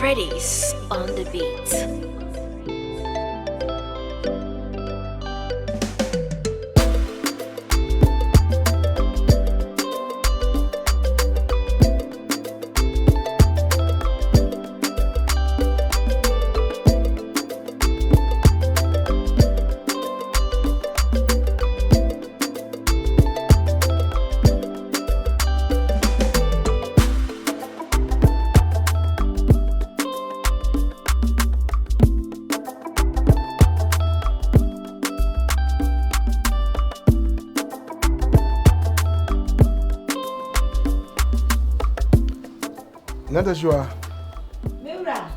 Freddy's on the beat. Nada Joa. Miura.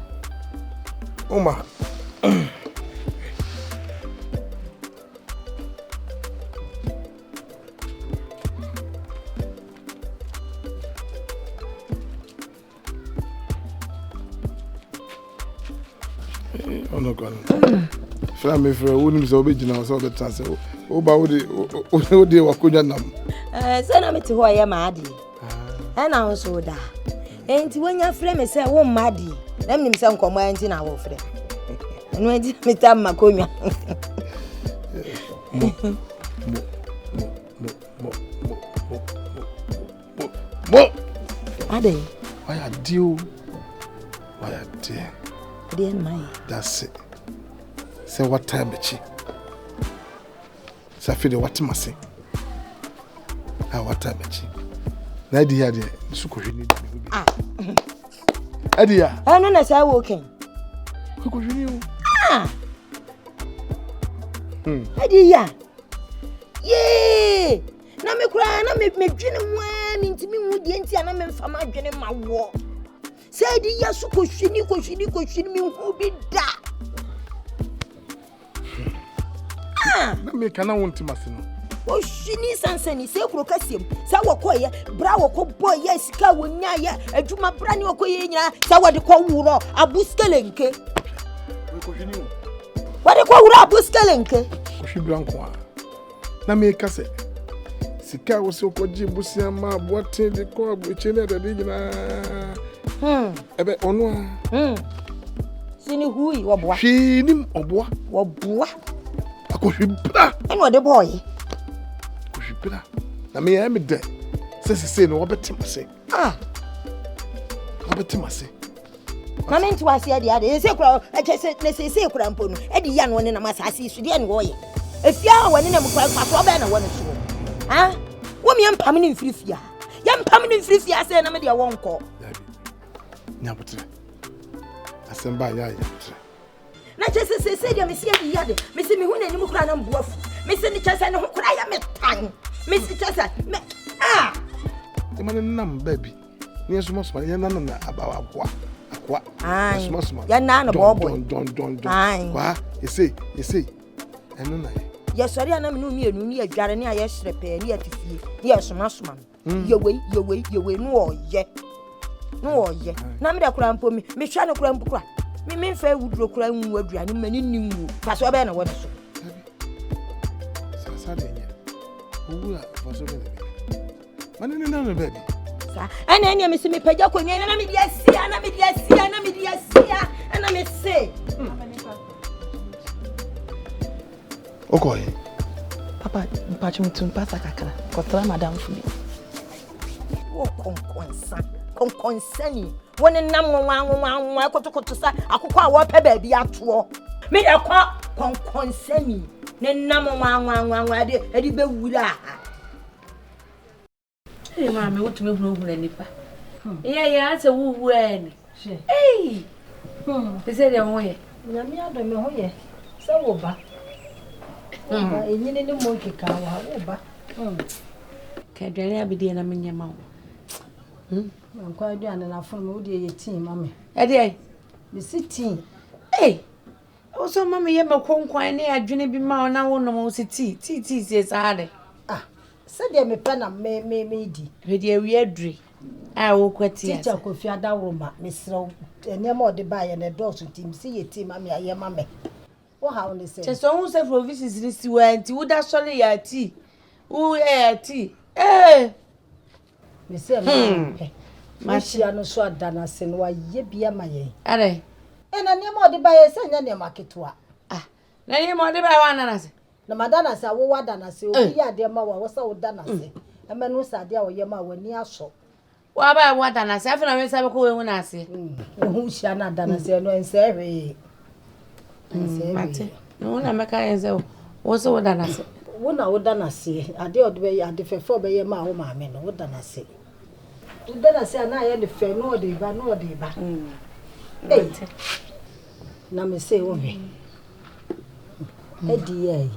Uma. Oh no God. Flam for wouldn't so be now so the chance. Oba odi wakunya nam. Say na me ti ho ya maadi. And I also da. Enti when your friend say wo madi, let me say nkomo enti na wo friend. Enu enti me tam makonwa. Mo. Aden. Why are you? Why are you? Dey my. That's it. Say what time bechi. Say feel what must say. Ah what time bechi. Na di ya de sukohwe ni. Ah. Adia. No na say woken. Sukohwe ni. Ah. Adia. Yee. Na me kura na me dwene ho a me ntimi hu de enti na me mfa ma dwene ma wo. Say di ya sukohwe ni me hu bi da. Ah. Na me kana wonti masino. O shini sansani se kuro kasiem sa wokoye bra woko boy ya sika wonya ya adwuma bra ne wokoye nyina sa wode ko wuro abuskelenke we ko hini wode ko wuro abuskelenke ko hwi blanco a na me kase sika wo se ko ji busia ma boate de ko abuche ne de nyina ebe ono a sini hui woboa hwinim oboa akohwi bra eno wode boy Pina. Na me am de. Say no obetimase. Ah. Obetimase. Na me ntu ase ade ade. Se kura echese ne se kura mpo no. E di ya no ne na masase su de ne wo ye. Efia woni na mkwa kwaso oba na wo ne so. Ah? Wo me empam ne mfirifia. Ya empam ne mfirifia se na me de wo nko. Nyabutre. Asemba ya nyabutre. Na chese se de me se ade ya de. Me se me hu na ni mkura na mboafu. Me se ni chese ne ho kura ya metan. Mr. Chesa, ah! The man nam baby. Near so much money, none about aqua. Ah, small. You're none of Don't. Why? You see. And then yes, sorry, I'm near Jarani. I yes, repair near to see. Yes, Masman. Your way, no, yet. No, yet. Namda cramp me, Miss Shana Crampura. Me mean fair would look around wood, and many new. Pass over and what? Maneno baby. And then you miss me Pajako, and I mean, yes, and I may say, Okay. Papa, patch me to pass a caca, contra Madame for me. Oh, concern. One and number one, to say, I could call what baby at all. Me a call concern me. Then number one, where they be with her. Hey, Mamma, what to move over any pa? Yeah, that's a woo when. Hey! They said they're away. Yamia don't know ye. So over. You need a monkey car over. Can't really be there. I'm in your mouth. I'm quite done and I found your team, Mammy. Eddie, the city. Hey! Also, Mammy, you're my conquine near Jenny be ma now on the most tea says Aden. Ah, said they me pen and me di. Ready a weird I will quit teacher could fear that woman, Miss Row, and no more the buy and the doors with team. See a team, Mammy, I am mammy. What how they say? Just almost a provisions this went to would actually your tea. Oh, tea. Eh, Miss Micheal no so adana se no aye bia maye. Are. Ena niam odi ba ye se nya niam aketewa. Ah. Na niam odi ba wa nana se. Na madana se wo wadana se obi ya de ma wa so dana se. Emenu sa de a wo ye ma wani aso. Wa ba wa dana se afina me sabe ko we hu na ase. Ohu hia na dana se no ense hwe. Mate. No na meka ense wo so wo dana se. Wo na wo dana se. Ade odi be ade fefo be ye ma wo ma me no wo dana se. Wo dana se na ye de fe no odi ba no odi ba. Na me se wo me. Edi ye.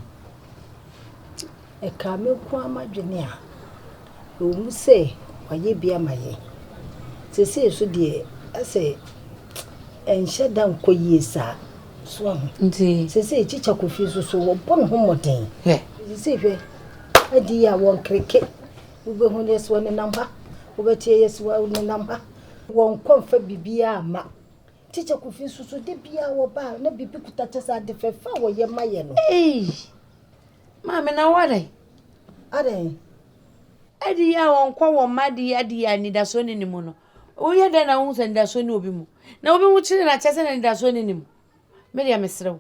E ka me ku amadwene a. O mu se waye bia maye. Se so de ase enhye dan koyie sa. So Nti. Se chicha kofi so wo bon ho moden. He. Se hwe. Adi ya won kreke. Wo be hu ne so ne namba. Wo be tie yeso ne namba. Won konfa bibia ma. Chicha kofi so de bia wo ba na bibi kutacha sa de fefa wo ye maye no. Mama na ware. Aden. Adi ya won kwa won madi adi ya ni da so ni mu no. O ye da na hu se da so ni obi mu. Na obi mu chire na chese na da so ni mu. Me dia mesrew.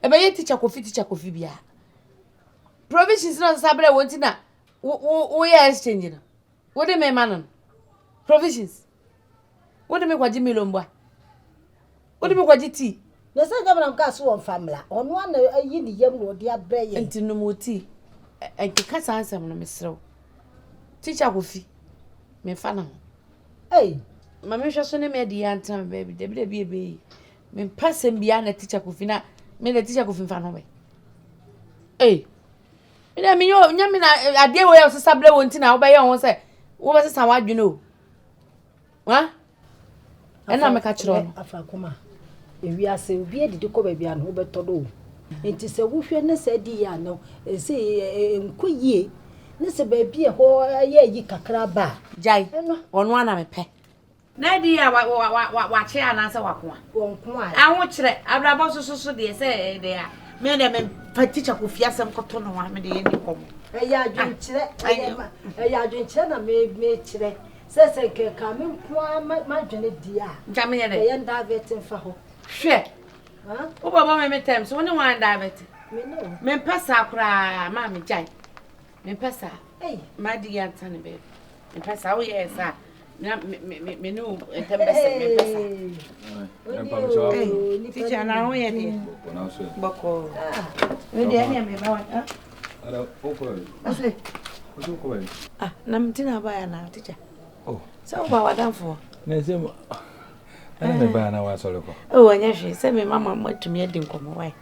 E be ye teacher kofi bia. Provisions no sabre wonti na wo ye exchange na. Wo de me manon. Provisions. Wo de me kwaji milomba. Wo de me kwaji tea. Na se gabana mka so won famila. Ono na ayi ni yam no de abre ye. Enti no mo tea. Enke kasa ansem no mesrew. Teacher kofi. Me fa na ho. Mama hwe so ne me di Yantah baby. Debi ebe. Me pasem bia na teacher kofi na me na teacher kofi fa no we. Me na me yo nya me na ade we o sesable wonti na wo be ye ho se wo be sesa wadwene o. Wa? Ena me ka kiro no. Afrakoma. Ewi ase obi edidi ko ba bia no wo be todo. Enti se wo hwe ne se di ya no se enkoyie ne se ba bia ho ye yi kakra ba. Jai. Ono ana me pe. Na di ya wa che ana se wako a. Wonko a. Awo kire abrabo so de se de ya. Me na me teacher kofi asem koto no wa me de ye ni komo. Ya adwenkyere. Ya adwenkyere na me kire. Se ke ka me nko ma dwene di a. Nja me ye de. Ye nda vetin fa ho. Hwe. Ha? Wo baba me time so woni wan da bet. Me no. Me pesa kura ma me jai. Me pesa. Ma di Yantah ne baby. Me pesa wo ye sa. Na me no entembese me pesa. Teacher na ho ye de. Boko. We de anya me ba wa. Ara okoro. Ase. Ojo ko ba. Na mtina ba ya na teacher. So ba wa dan fo. Na se mo. Ana me ba na wa sole ko. Anya hwe se me mama matumi adi nkomo wai.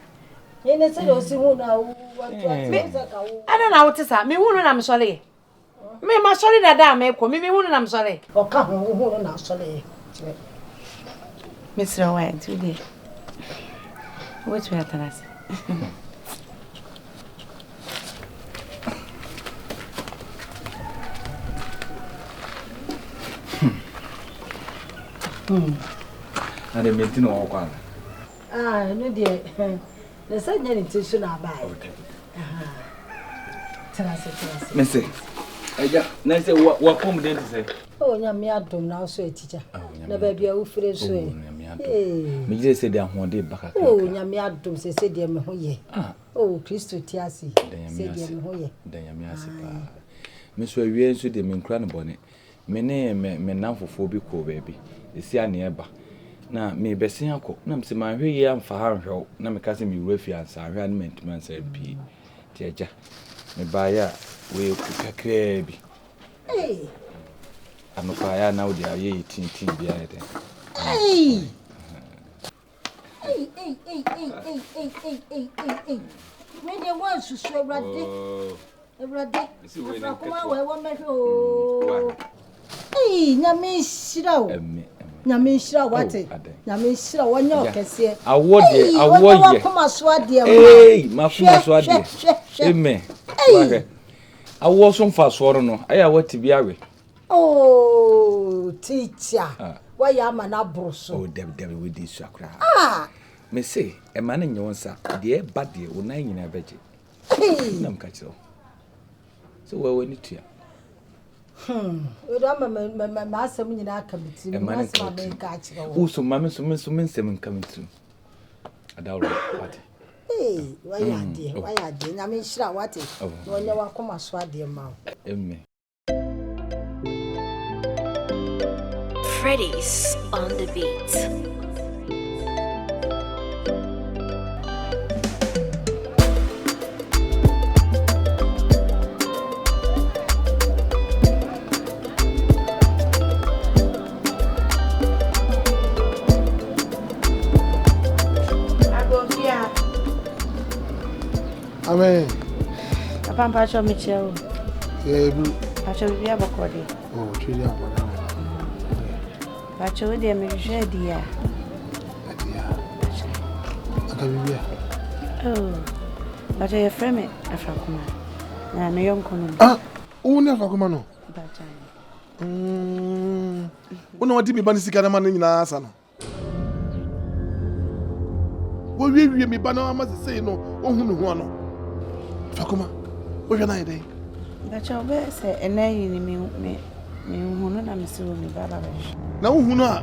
Ye ne se do si hu na wo wa ka wo. Ana na wo tesa me hu no na me sole. Me ma sole dada me ko me hu no na me sole. O ka hu no na sole. Mr. White today. What we are Ade menti no okwa. No de. Na sa nya ni tisu na ba. Terase. Me say. Eja, na say wa kom den say. Nya me adom na so eticha. Na ba bia wo fire so e. Me jire say de ahonde baka. Nya me adom se de me ho ye. Kristo ti ase. Se de me ho ye. Dan ya me ase pa. Me so awie nso de me nkura ne bone. Me ne me namfofo bi ko ba bi. Esi ane eba. Na me besin akọ na mse ma hwe ye amfa ha hwe na me kase me wura fi ansa hwe anement man sa bi ti eja me ba ya we ku kakra bi anofa ya na odi aye tintin bi aye de me de wan susu Ebrade afrakoma we wo me ho nyame shira o nyame shira wate nyame shira wonya okese awode makoma so ade makoma so ade amen awo so mfa so ro no aya wati bi awe teacher wa ya ma na broso deb we di sakra me say e ma na nyonsa de ba de wo na nyina beje nam ka chiro so we ni tua ma asem nyina aka meti no ma asem amenka akire wo Uso mame so nsem nka metu adawro wate why ade na me hira wate wonye wakoma so ade ma emme Freddy's on the beat. Amen. Papa Pacho Micheal. Blue. Pacho Via Bocodi. Oh, Tria. Pacho de Micheal. Akabenezer. Oh, but I frame it, afrakoma. Na me young kono. Uni afrakoma no. Bachani. Una wati mi bani sika na man nyina asa no. Wo wie mi bana ma se no, ohunu ho no. Afrakoma. Wo hwe na yede. Bacha obe se enayi ni me hunu na me se wo mi baba ba. Na ohunu a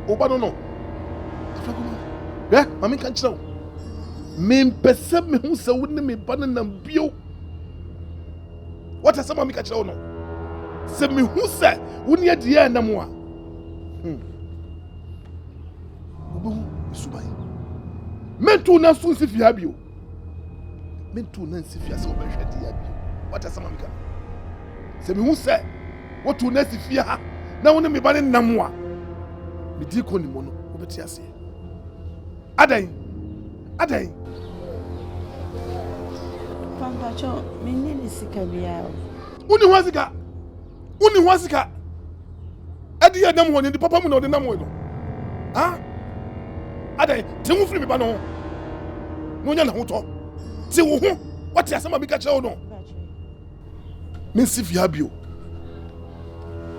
oba no. Afrakoma. Mami kan chira wo. Me mpese me hu se wo ne me bana na bio. What asa mami kan chira wo no. Se me hu se wo ne ade na mo a. Obo Suban. Mentu na so nsifi abio. Mentu na nsifi ase obehwe de abio. What asa mami kan. Se me hu se wo tu na nsifi ha na wo ne me bana na mo a. Me di ko ni mo no obeti ase. Aden. Papa Cho, me ni sika bia. Uni wasika. Adi ya nam ho ni papa mu na odi nam ho no. Aden, te mu firi me ba no. No nya na ho to. Te wo ho, what ya sama bi ka kire wo no. Me si fi abio.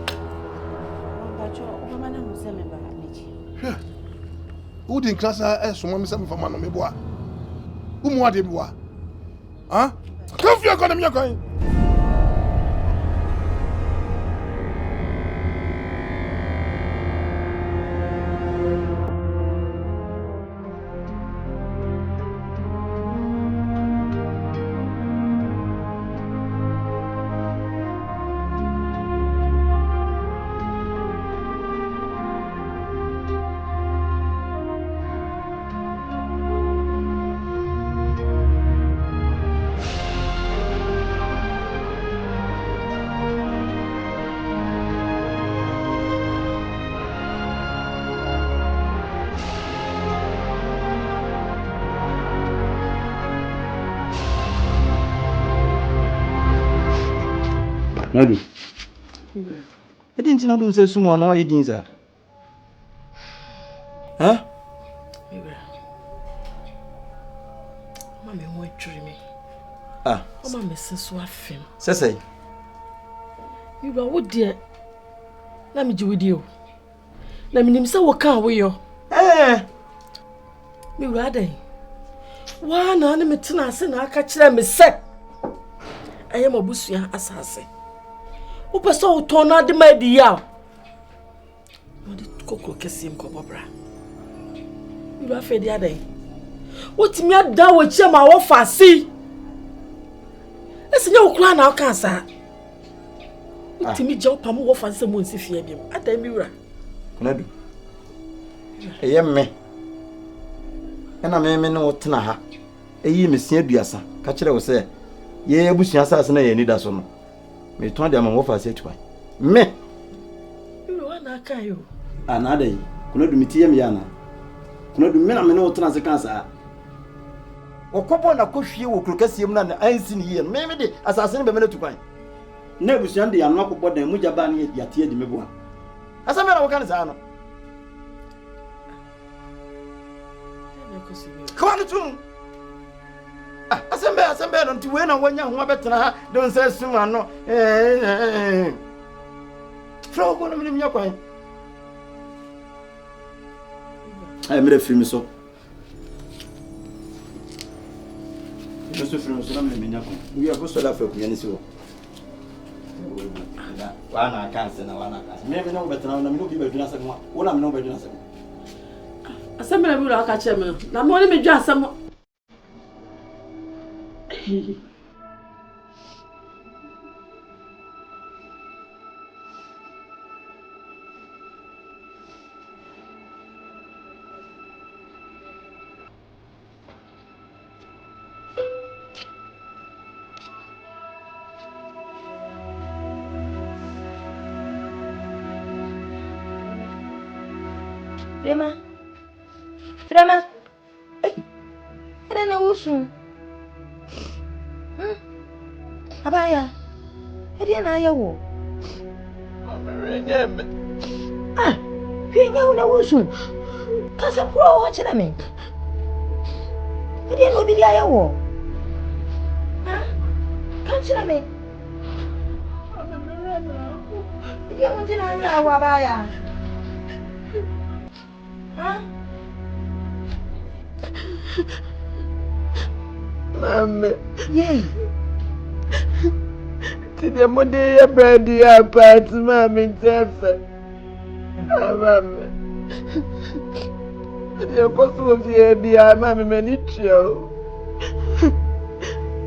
Papa Cho, o ma na mu se me ba mechi. Udi nkrasa so ma me se me fama no me boa. Umu ade boa. Come for your economy, you're going. Nadu. I didn't know to say someone or eating, sir. Huh? Mammy, what dream me? Oh, my Mrs. Waffin. Say, You are what dear? Let me do with you. Let me say what can't we you? Me rather. One enemy tenants and I catch them is set. I am a bushia assassin. Upa so torna de my dear. What did Coco kiss him, Cobra? You are fed the other day. What me at down with Chema offer see? It's no clan our cancer. What me jump and move for some one's if you have him at the mirror. Nadu. I am me. And I may know what Tanaha. A year, Monsieur Biasa. Catcher was there. Ye bushia assassin, I need us on. Me told them what I said to me. You are not Caio. Another day, could not do Yana. Could not do men, I know trans cancer. Or couple and a cushy will cook him and I seen here. Maybe the assassin be minute to buy. Never send the unlock about the Mujabani yet here the Mebua. As a matter of Canzano. Come on, too. Assemble on to win when young Wabetra don't say soon. No, throw one of them your coin. I made a film so. Just a film, so I'm in. We are supposed to laugh at me. wana cancer na wana cancer. Me no better na me no be beduna asem ho. Wo na me no beduna asem. Asem na bi lo aka che me. Na me woni me dwa asem. Frema. Era na usu. Abaya. Edi na ya wo. Amenyeme. Finya na usu. Kasa pro wa chira me. Edi na obi ya wo. Kan chira me. Edi na obi ya wo abaya. Mame. Yay. Today Monday ya brandy apart mame tefe. Mame. Today possible fi bia mame mani trio.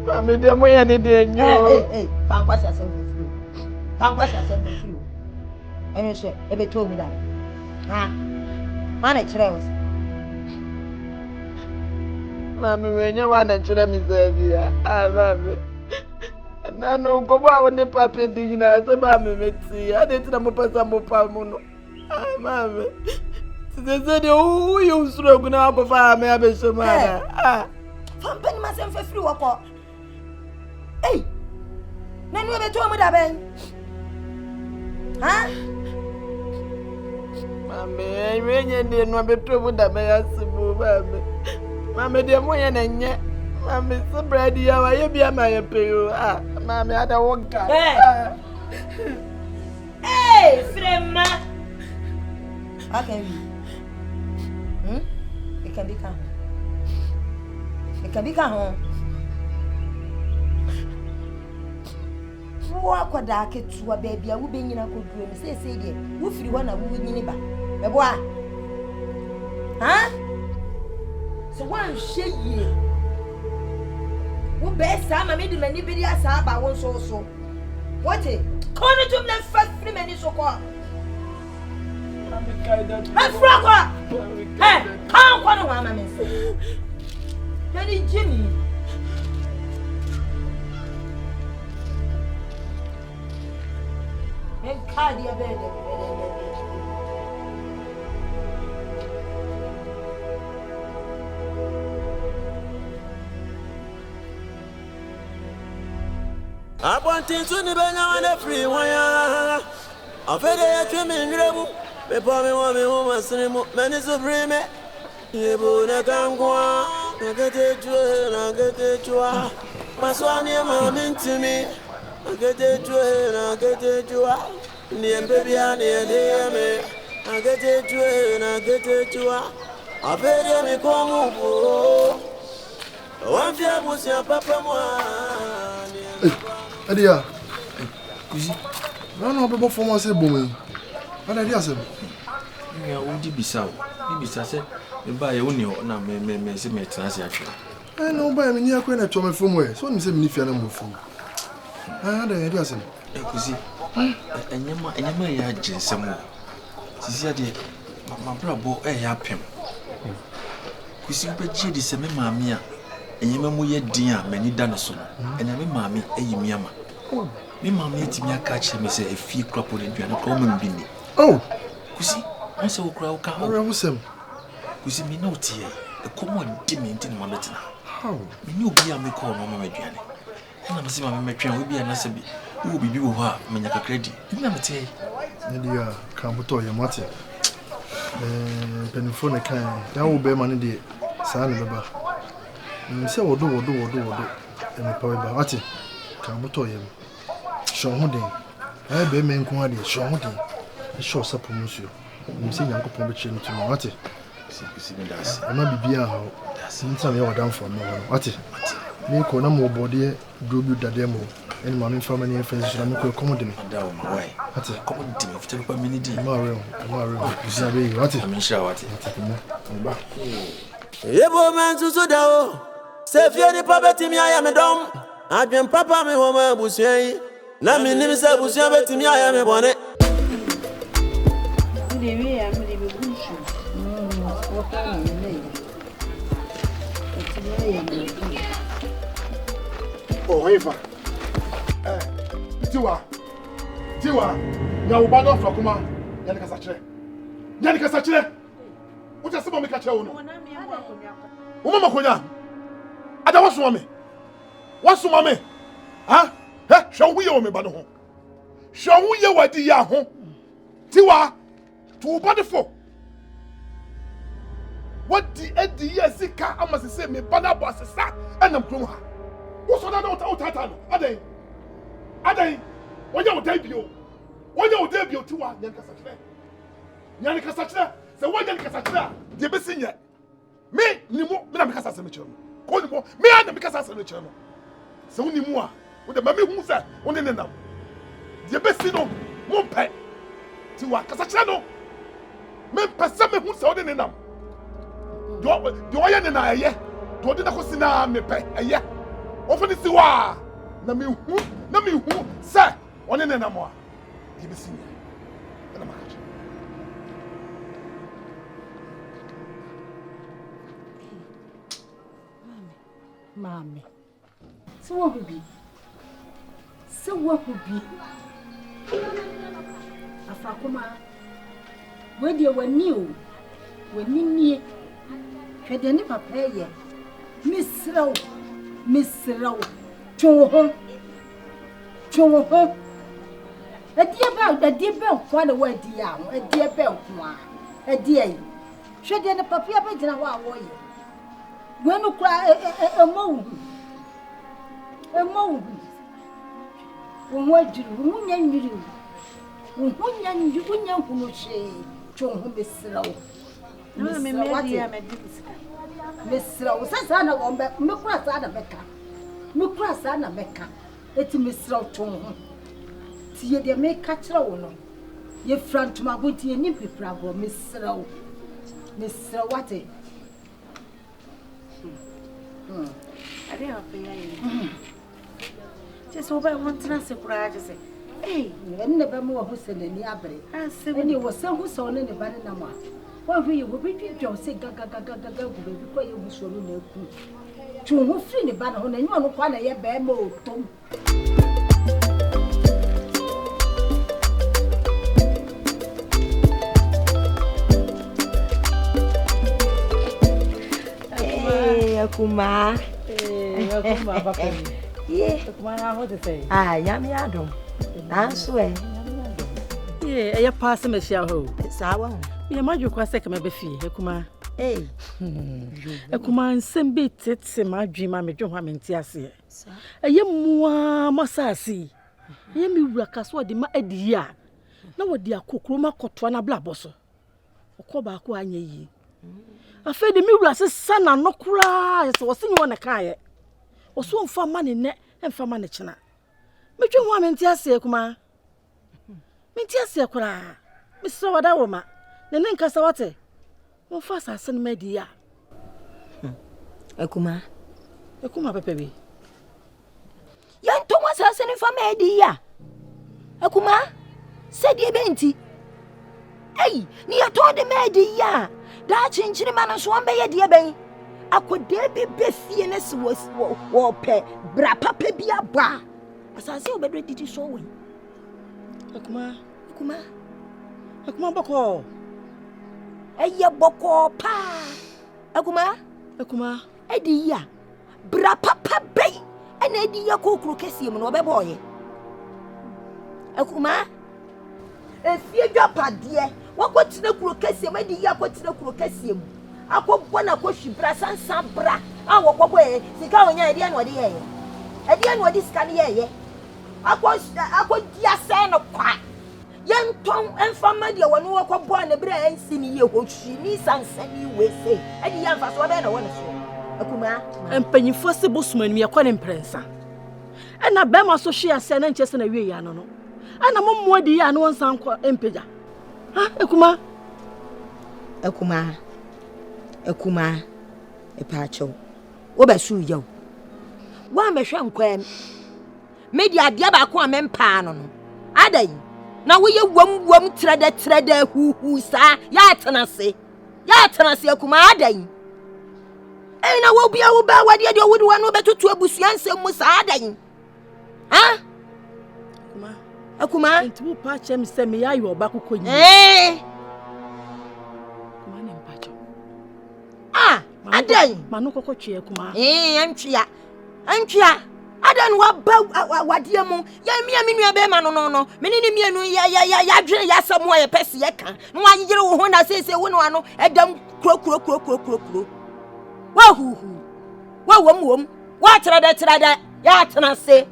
Mame de mo ya ne de nyo. Fan kwasi asem fu. Fan kwasi asem fu. Eno se ebe to mi da. Mana chirewes. Mami wenye wana chira mizavia. Mami. Nano ngoba wone pape digina se mami meti. Ade tina mopasa mopa muno. Mami. Sise de uyo usuro kuna wako fa me abesho mana. Fampani masem fe free wako. Hey. Nanu ebe to mu da ben. Mami, wenye de no beto mu da me asibu mami. Mami de mo ye na nye. Mami se bread ya wa ye bia ma ye peyo. Mami ada wonka. Hey, Frema. Okay. It can be calm. It can be calm. Wo akoda ketua baby a wo benyina koduro mi say de wo firi ho na wo nyini ba. Mebo a. So one shey ye. Wo be sa ma me di mani bi dia sa ba won so. What it? Kono tum na fa firi mani so ko. Mami kai that. Afrakoma. Kan kono wa ma me say. Daddy Jimmy. En kadi ya bede. Abontin so ni benya wana free wanya. Afede ya twemi nrebu. Bepo me wo me ho masene mo. Mani so free me. Yebo na kankwa. Nagatetwa. Maswani ma mintimi. Nagatetwa. Ni mbebia ni edeme. Nagatetwa. Afede me komu bo. Wafia busia papa mwa. Adia. Kuzi. No bebo form say bomi. Ada dia say. Ya udi bisa o. Ni bisa say me ba ye woni ho na me se me tena se ahwe. No ba me ni akwa na to me form we. So ni say me ni fia na mo form. Ada dia say. Kuzi. Enyema ya jinsem o. Sisi ade ma brabo ya pem. Kuzi be ji di se me maami a enyema mu ye din a mani da no so no. Enya me maami eyimi ama. Me maami etimi aka kire me se efie krapo de duane ko ma mbini. Kuzi, onse wo kra wo ka ho. Ora wusem. Kuzi mi na otie. E komo di me ntin ma betina. How? Me ni obi a me ko no ma maduane. Na me se ma me metwan obi a na se bi. Wo bibi wo ha menya kakra di. Na me tie. Ne dia kan boto ye mate. Penifone kan ya wo be ma ne de saa ne beba. Se wodo. E me pa we ba ate. Kan boto ye. Sho ho den. E be me nko ade sho ho den. E sho sapo musuo. Se nyankopon be chire no to ate. Si me das. Ama bibia ha. Das ntam ye wadam for no ate. Me ko na mo bode drobu dade mo. And my family and friends, I'm going to accommodate me. Down my way. What's a commodity of Telepa Minity? Tomorrow, you say, what is Yeboah man to Sudao. Save your poverty, I am a dom. I can papa me woman Bussy. Nami Nimsa Bussy, I am a bonnet. Oh, Eva. Tiwa. Ya ubado afrakoma. Yanika sachire. Uja sema meka cha uno. Umama konya. Ada wasuma me. Ha? Shawu ye o me ba no ho. Shawu ye wadi ya ho. Tiwa. To body for. What the sika amase say me bana boss sa enam krom ha. Wo so da no no. Aden. Wonya odabio. Tiwa Yanika sachire. Se wonya nika sachire. De besinya. Me nimu me na me kasa se me chiro. Ko nimu me na me kasa se me chiro. Se unimu a wo de ma me hu se wo ne nam. De besi no mo pe. Tiwa kasa chire no. Me pese me hu se wo ne nam. Do oya ne na eye. Do de na ko sina me pe eye. Wo fo ni si wa na me hu se wo ne nam a. De besinya. Na ma kachi. Mommy. So what will be? Afrakoma. Where you were new? When you had any papa ye. Miss Row. Choho. A dear bell, quite a word, a dear bell, a dear. Should the papa be in a while? When you cry a moon. What do you Miss Row, Sasana on back, Mukrasana Mecca. It's Miss Row to see they make catch roll. Ye front to my booty and nippy problem, Miss Row. What it? I didn't just hope I want to surprise you. Hey, and never more who said any abbey. I said when you were so who's on in the banana. Well, we will repeat your say gaga because you will show me. To who free the banner and you want to find a bamboo. Kuma. Yeah. What to say? Ah, Yamiado. That's way. Yeah, I pass Micheal. It's our. You might request a beefy, Kuma. Eh. A Kuma and send bit it's my dream. I'm a drum in Tiasia. A Yeboah Masasi. Yemi Rakaswa de ma edia. Na wo dia kokroma kotwa na blaboso. Okoba ko anye yi. Afa de mi wura se sana no kura, so wo senyi wona kae. Wo so mfa ma ne ne, mfa ma ne chena. Metwe ho amenti ase Kuma. Menti ase kura. Misra wada wo ma. Ne ne nkasa wate. Wo fa asase ne madi ya. Kuma pepe bi. Yantah asase ne fa madi ya. Kuma se die benti. Hey, ni ato de madi ya. Da chinchiri man so ambe ye de ben. Akode be fie ne se wo pe bra papa bi aba. Asase obedre didi so we. Kuma boko. Eye boko pa. Kuma edi ya. Bra papa be. Ena edi ya kokro kese mu no be boye. Kuma efie dwapade. Wakotina kuro kese madi ya kotina kuro kese mu akobbo na kohwibra sansan bra a wokobbo sika onya ede an wode ye ede an wode sika ne ye akodia se no kwa yenton enfama de wonu wokobbo na bra ensi ne ye hohwi ni sansan ni wese ede ya mfa so be na wona so Kuma empanyifo se bosumani me yakɔ ne mprensa And na bema so she ase na nche se na wie ya no no. Ana mo di ya no nsan kwa empeja. Ha ekuma. Ekuma. Epacho. Wo ba su yo. Wa mehwe nkwam. Media dia ba ko amempa no no. Adan. Na wo ye wom trede hu sa ya tenase. Ya tenase ekuma adan. Na wo bia wo ba wade de wo de wano betutu abusua nsem mu sa adan. Ha? Akuma. Ntibu pa chem se me ya yo ba kokko nyi. Kuma ne mpacho. Adan. Manu kokko twe akuma. Antwia. Adan wa ba wade mu. Ya mia nua be ma no. Me ne mienu ya dwene ya samu ya pese ya kan. No anyere wo ho na sese wo no ano edam kro. Wahuhu. Wom. Wa trada ya tenase.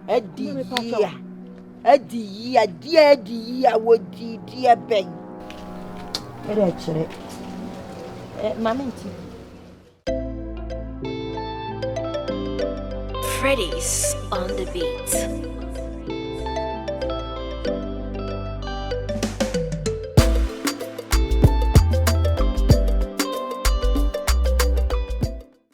Adi wodi dia ben. Ere chere. Mamenti. Freddy's on the beat.